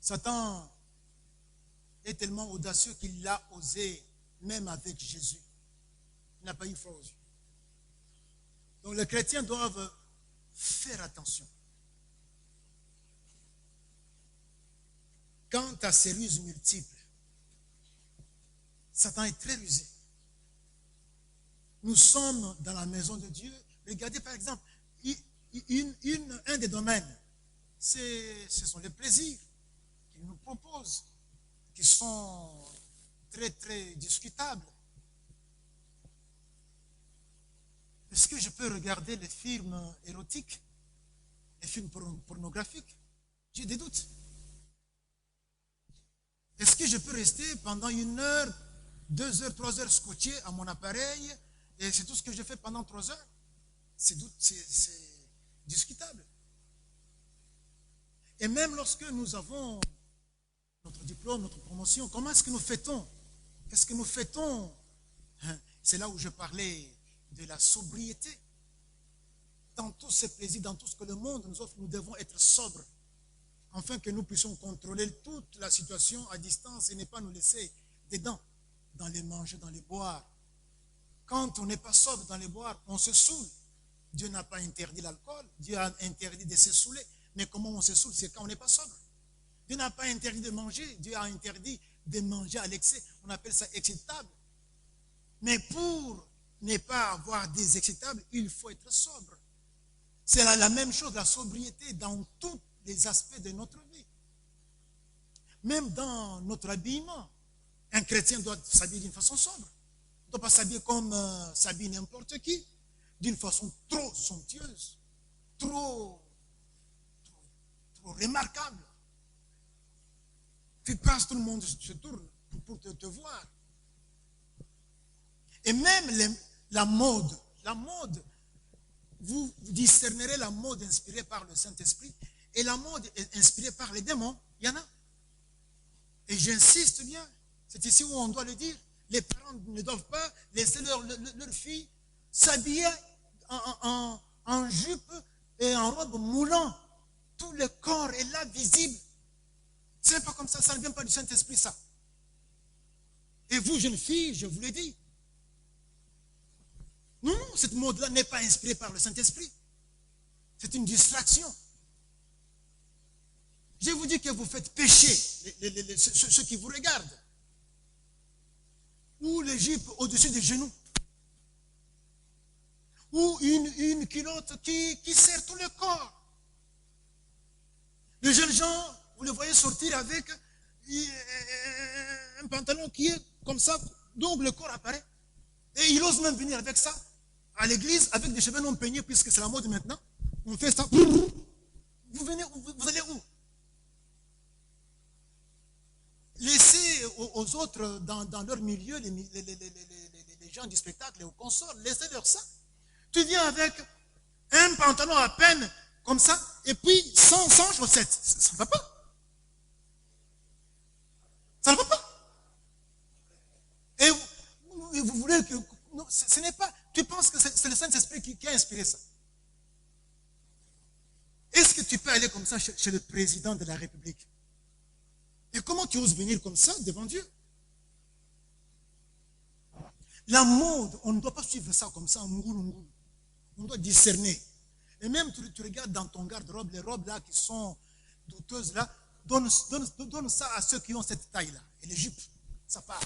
Satan est tellement audacieux qu'il l'a osé, même avec Jésus. Il n'a pas eu foi aux yeux. Donc les chrétiens doivent faire attention. Quant à ces ruses multiples, Satan est très rusé. Nous sommes dans la maison de Dieu. Regardez par exemple, un des domaines, ce sont les plaisirs qu'il nous propose, qui sont très très discutables. Est-ce que je peux regarder les films érotiques, les films pornographiques? J'ai des doutes. Est-ce que je peux rester pendant 1 heure, 2 heures, 3 heures scotché à mon appareil et c'est tout ce que je fais pendant 3 heures? C'est discutable. Et même lorsque nous avons notre diplôme, notre promotion, comment est-ce que nous fêtons? Qu'est-ce que nous fêtons? C'est là où je parlais de la sobriété. Dans tous ces plaisirs, dans tout ce que le monde nous offre, nous devons être sobres. afin que nous puissions contrôler toute la situation à distance et ne pas nous laisser dedans, dans les manger, dans les boire. Quand on n'est pas sobre dans les boire, on se saoule. Dieu n'a pas interdit l'alcool, Dieu a interdit de se saouler. Mais comment on se saoule, c'est quand on n'est pas sobre. Dieu n'a pas interdit de manger, Dieu a interdit de manger à l'excès. On appelle ça excitable. Mais pour ne pas avoir des excitables, il faut être sobre. C'est la même chose, la sobriété dans tous les aspects de notre vie. Même dans notre habillement, un chrétien doit s'habiller d'une façon sobre. Il ne doit pas s'habiller comme s'habille n'importe qui, d'une façon trop somptueuse, trop remarquable. Tu passes, tout le monde se tourne pour te voir. Et même la mode, vous discernerez la mode inspirée par le Saint-Esprit et la mode inspirée par les démons. Il y en a. Et j'insiste bien, c'est ici où on doit le dire. Les parents ne doivent pas laisser leur fille s'habiller en jupe et en robe moulant. Tout le corps est là, visible. Ce n'est pas comme ça ne vient pas du Saint-Esprit, ça. Et vous, jeunes filles, je vous l'ai dit. Non, cette mode-là n'est pas inspirée par le Saint-Esprit. C'est une distraction. Je vous dis que vous faites pécher ceux qui vous regardent. Ou les jupes au-dessus des genoux. Ou une culotte qui serre tout le corps. Les jeunes gens, vous les voyez sortir avec un pantalon qui est comme ça, donc le corps apparaît. Et ils osent même venir avec ça à l'église avec des cheveux non peignés, puisque c'est la mode maintenant. On fait ça. Vous venez, vous allez où? Laissez aux autres dans leur milieu, les gens du spectacle et aux consorts, laissez-leur ça. Tu viens avec un pantalon à peine comme ça, et puis sans chaussettes. Ça ne va pas. Ça ne va pas. Et vous voulez que... Non, ce n'est pas... Tu penses que c'est le Saint-Esprit qui a inspiré ça. Est-ce que tu peux aller comme ça chez le président de la République? Et comment tu oses venir comme ça devant Dieu? La mode, on ne doit pas suivre ça comme ça, en ngoulou. On doit discerner. Et même tu regardes dans ton garde-robe, les robes là qui sont douteuses là, donne ça à ceux qui ont cette taille-là. Et les jupes, ça part.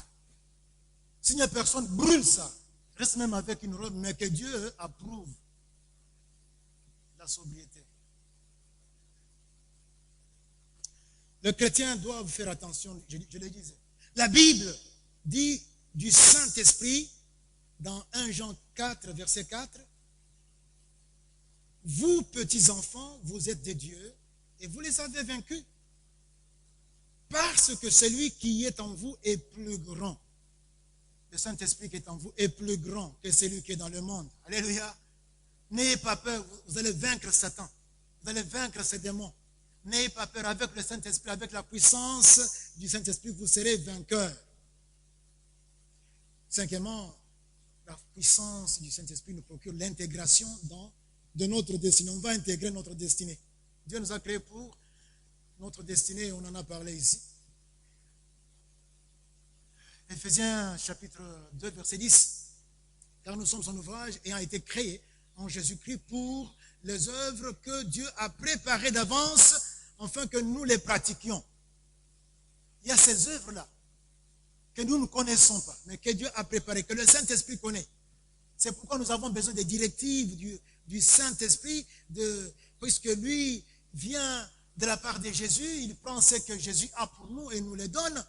S'il n'y a personne, brûle ça. Reste même avec une robe, mais que Dieu approuve la sobriété. Le chrétien doit faire attention, je le disais. La Bible dit du Saint-Esprit, dans 1 Jean 4, verset 4, « Vous, petits enfants, vous êtes des dieux, et vous les avez vaincus, parce que celui qui est en vous est plus grand. » Le Saint-Esprit qui est en vous est plus grand que celui qui est dans le monde. Alléluia. N'ayez pas peur, vous allez vaincre Satan. Vous allez vaincre ces démons. N'ayez pas peur, avec le Saint-Esprit, avec la puissance du Saint-Esprit, vous serez vainqueurs. Cinquièmement, la puissance du Saint-Esprit nous procure l'intégration de notre destinée. On va intégrer notre destinée. Dieu nous a créés pour notre destinée, on en a parlé ici. Éphésiens chapitre 2, verset 10. Car nous sommes son ouvrage ayant été créés en Jésus-Christ pour les œuvres que Dieu a préparées d'avance afin que nous les pratiquions. Il y a ces œuvres-là que nous ne connaissons pas, mais que Dieu a préparées, que le Saint-Esprit connaît. C'est pourquoi nous avons besoin des directives du Saint-Esprit, puisque lui vient de la part de Jésus, il prend ce que Jésus a pour nous et nous les donne.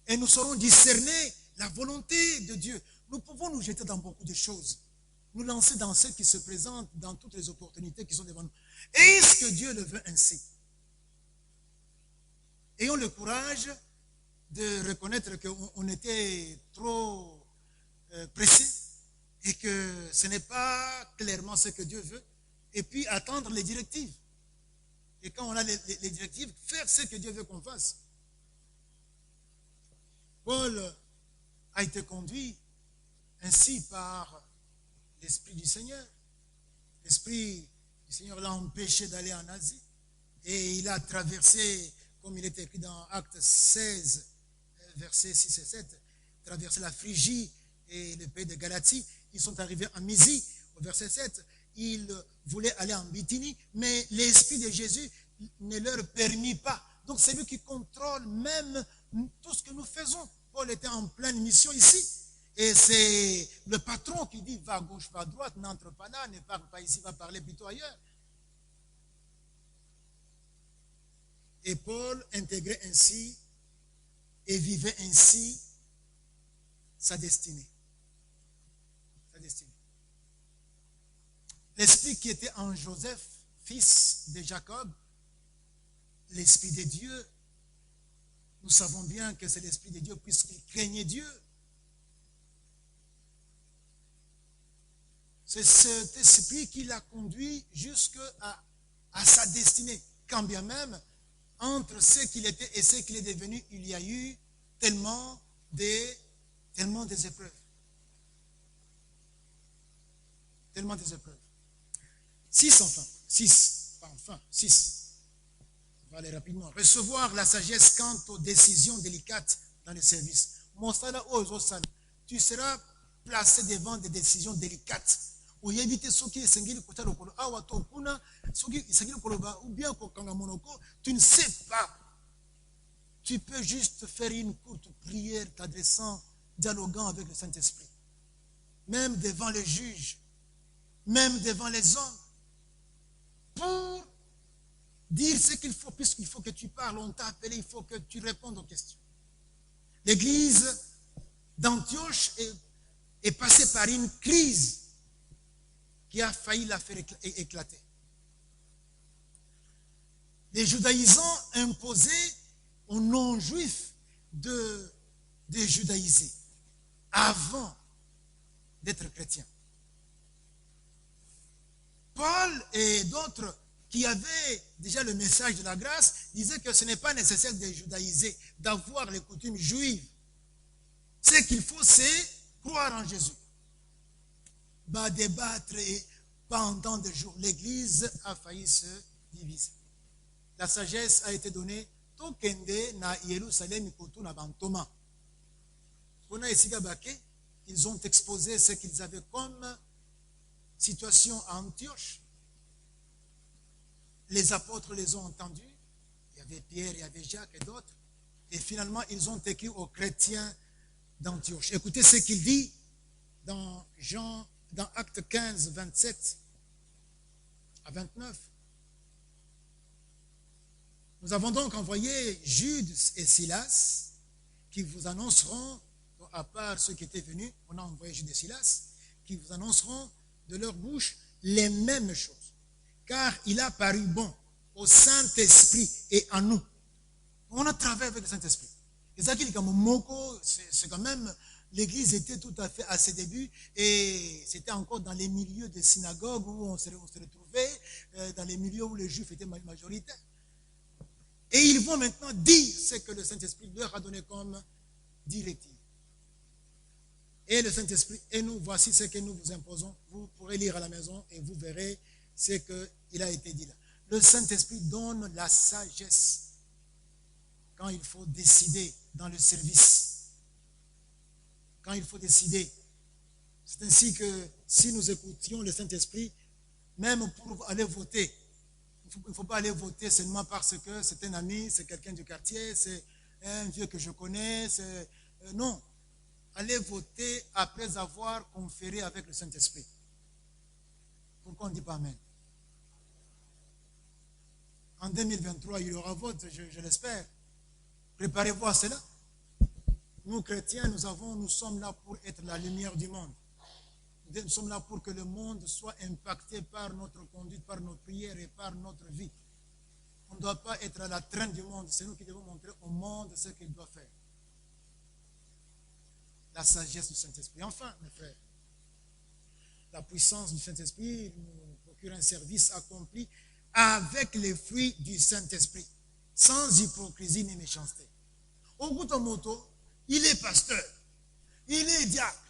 Et nous saurons discerner la volonté de Dieu. Nous pouvons nous jeter dans beaucoup de choses, nous lancer dans ce qui se présente, dans toutes les opportunités qui sont devant nous. Est-ce que Dieu le veut ainsi? Ayons le courage de reconnaître qu'on était trop pressés et que ce n'est pas clairement ce que Dieu veut, et puis attendre les directives. Et quand on a les directives, faire ce que Dieu veut qu'on fasse. Paul a été conduit ainsi par l'Esprit du Seigneur. L'Esprit du Seigneur l'a empêché d'aller en Asie. Et il a traversé, comme il est écrit dans Actes 16, versets 6 et 7, traversé la Phrygie et le pays de Galatie. Ils sont arrivés en Mysie, au verset 7. Ils voulaient aller en Bithynie, mais l'Esprit de Jésus ne leur permit pas. Donc c'est lui qui contrôle même tout ce que nous faisons. Paul était en pleine mission ici. Et c'est le patron qui dit, va à gauche, va à droite, n'entre pas là, ne parle pas ici, va parler plutôt ailleurs. Et Paul intégrait ainsi et vivait ainsi sa destinée. Sa destinée. L'esprit qui était en Joseph, fils de Jacob, l'esprit de Dieu, nous savons bien que c'est l'esprit de Dieu puisqu'il craignait Dieu. C'est cet esprit qui l'a conduit jusqu'à sa destinée. Quand bien même, entre ce qu'il était et ce qu'il est devenu, il y a eu tellement des épreuves. Tellement des épreuves. 6 enfants. 6. Pas enfin, 6. On va aller rapidement. Recevoir la sagesse quant aux décisions délicates dans le service. Tu seras placé devant des décisions délicates. Ou bien tu ne sais pas. Tu peux juste faire une courte prière t'adressant, dialoguant avec le Saint-Esprit. Même devant les juges, même devant les hommes. Pour dire ce qu'il faut, puisqu'il faut que tu parles, on t'a appelé, il faut que tu répondes aux questions. L'église d'Antioche est passée par une crise qui a failli la faire éclater. Les judaïsants imposaient aux non-juifs de judaïser avant d'être chrétiens. Paul et d'autres qui avaient déjà le message de la grâce disaient que ce n'est pas nécessaire de judaïser, d'avoir les coutumes juives. Ce qu'il faut, c'est croire en Jésus. Débattre et pendant des jours, l'Église a failli se diviser. La sagesse a été donnée. Ils ont exposé ce qu'ils avaient comme situation à Antioche. Les apôtres les ont entendus. Il y avait Pierre, il y avait Jacques et d'autres. Et finalement, ils ont écrit aux chrétiens d'Antioche. Écoutez ce qu'il dit dans Actes 15, 27 à 29. Nous avons donc envoyé Jude et Silas qui vous annonceront, à part ceux qui étaient venus, on a envoyé Jude et Silas, qui vous annonceront de leur bouche les mêmes choses. Car il a paru bon au Saint-Esprit et en nous. On a travaillé avec le Saint-Esprit. Et ça, c'est quand même, l'église était tout à fait à ses débuts et c'était encore dans les milieux des synagogues où on se retrouvait, dans les milieux où les juifs étaient majoritaires. Et ils vont maintenant dire ce que le Saint-Esprit leur a donné comme directive. Et le Saint-Esprit, et nous, voici ce que nous vous imposons. Vous pourrez lire à la maison et vous verrez ce qu'il a été dit là. Le Saint-Esprit donne la sagesse quand il faut décider dans le service. Quand il faut décider. C'est ainsi que si nous écoutions le Saint-Esprit, même pour aller voter, il ne faut pas aller voter seulement parce que c'est un ami, c'est quelqu'un du quartier, c'est un vieux que je connais. Non. Allez voter après avoir conféré avec le Saint-Esprit. Pourquoi on ne dit pas Amen? En 2023, il y aura vote, je l'espère. Préparez-vous à cela. Nous, chrétiens, nous sommes là pour être la lumière du monde. Nous sommes là pour que le monde soit impacté par notre conduite, par nos prières et par notre vie. On ne doit pas être à la traîne du monde. C'est nous qui devons montrer au monde ce qu'il doit faire. La sagesse du Saint-Esprit. Enfin, mes frères, la puissance du Saint-Esprit nous procure un service accompli avec les fruits du Saint-Esprit, sans hypocrisie ni méchanceté. Ogutomoto, il est pasteur, il est diacre,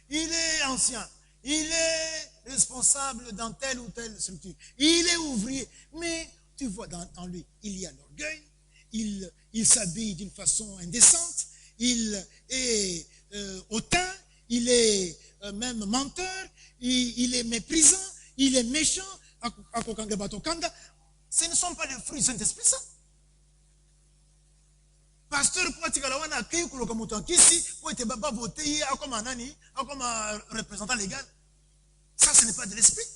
il est ancien, il est responsable dans telle ou telle structure, il est ouvrier, mais tu vois en lui, il y a l'orgueil, il s'habille d'une façon indécente, il est hautain, il est même menteur, il est méprisant, il est méchant. Ce ne sont pas les fruits du Saint-Esprit, ça. Pasteur, pour que la accueille koloka moto akisi, pour être baba voté comme un nani, comme un représentant légal. Ça, ce n'est pas de l'esprit.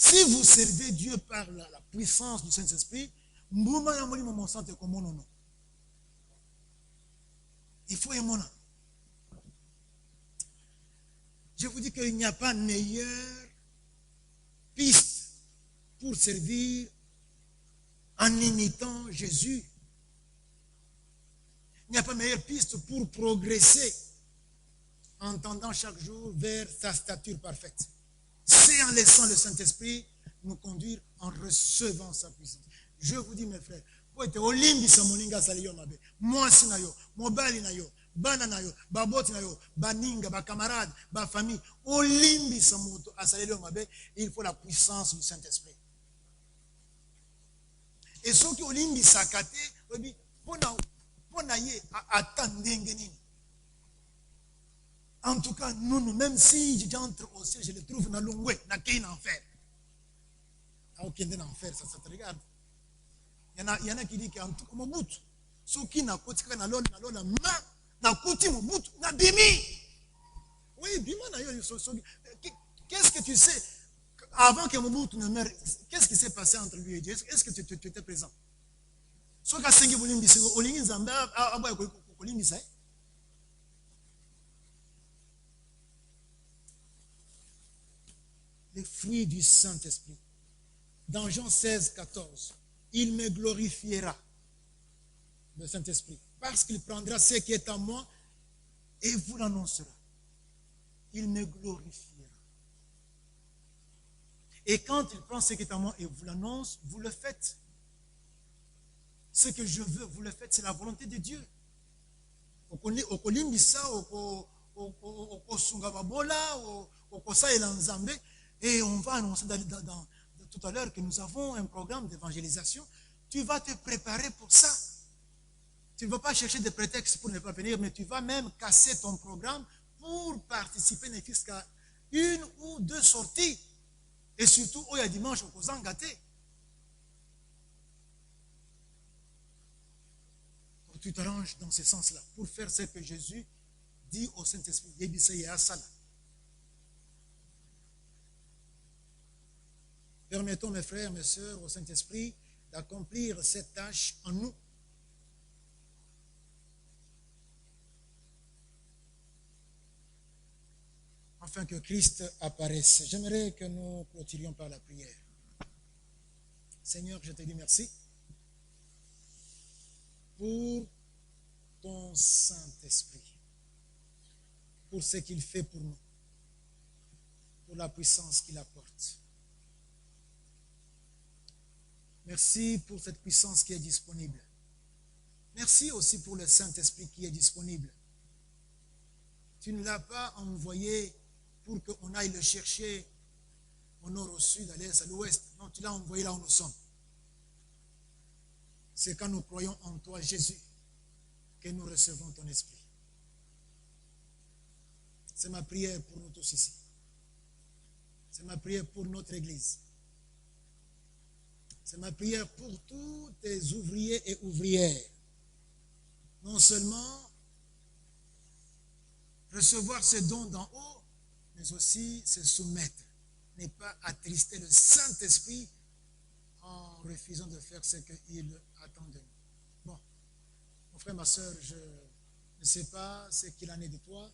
Si vous servez Dieu par la puissance du Saint-Esprit, il faut aimer. Je vous dis qu'il n'y a pas meilleure piste pour servir en imitant Jésus. Il n'y a pas meilleure piste pour progresser en tendant chaque jour vers sa stature parfaite. C'est en laissant le Saint-Esprit nous conduire, en recevant sa puissance. Je vous dis, mes frères, moi si nayo, mobali nayo, bana nayo, baboti nayo, baninga, ba camarade, ba famille, olimbi samoto asaleli mabe, il faut la puissance du Saint-Esprit. Et ceux qui olimbi sakate, obi pona ye attendenge nini. En tout cas, nous, même si j'entre au ciel, je le trouve dans l'ongwe, dans quel enfer. Aucun enfer, ça te regarde. Il y en a qui disent qu'en tout cas, Mobutu, ceux qui n'ont pas de main, n'a côté Mobutu, n'a bimi. Oui, bima n'a eu. Qu'est-ce que tu sais, avant que Mobutu ne meure, qu'est-ce qui s'est passé entre lui et Dieu? Est-ce que tu étais présent? Ceux qui ont sengi Bolimbi, c'est Olingin Zamba, Aboy Kolimbi, ça. Les fruits du Saint-Esprit. Dans Jean 16, 14, il me glorifiera, le Saint-Esprit, parce qu'il prendra ce qui est à moi et vous l'annoncera. Il me glorifiera. Et quand il prend ce qui est à moi et vous l'annonce, vous le faites. Ce que je veux, vous le faites, c'est la volonté de Dieu. Et on va annoncer tout à l'heure que nous avons un programme d'évangélisation. Tu vas te préparer pour ça. Tu ne vas pas chercher des prétextes pour ne pas venir, mais tu vas même casser ton programme pour participer jusqu'à une ou deux sorties. Et surtout, il y a dimanche au Kozangate. Tu t'arranges dans ce sens-là pour faire ce que Jésus dit au Saint-Esprit. Permettons, mes frères, mes sœurs, au Saint-Esprit d'accomplir cette tâche en nous. Afin que Christ apparaisse. J'aimerais que nous clôturions par la prière. Seigneur, je te dis merci pour ton Saint-Esprit, pour ce qu'il fait pour nous, pour la puissance qu'il apporte. Merci pour cette puissance qui est disponible. Merci aussi pour le Saint-Esprit qui est disponible. Tu ne l'as pas envoyé pour qu'on aille le chercher au nord, au sud, à l'est, à l'ouest. Non, tu l'as envoyé là où nous sommes. C'est quand nous croyons en toi, Jésus, que nous recevons ton Esprit. C'est ma prière pour nous tous ici. C'est ma prière pour notre Église. C'est ma prière pour tous tes ouvriers et ouvrières. Non seulement recevoir ce don d'en haut, mais aussi se soumettre. Ne pas attrister le Saint-Esprit en refusant de faire ce qu'il attend de nous. Bon, mon frère, ma soeur, je ne sais pas ce qu'il en est de toi.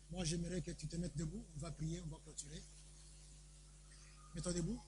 Moi, j'aimerais que tu te mettes debout. On va prier, on va clôturer. Mets-toi debout.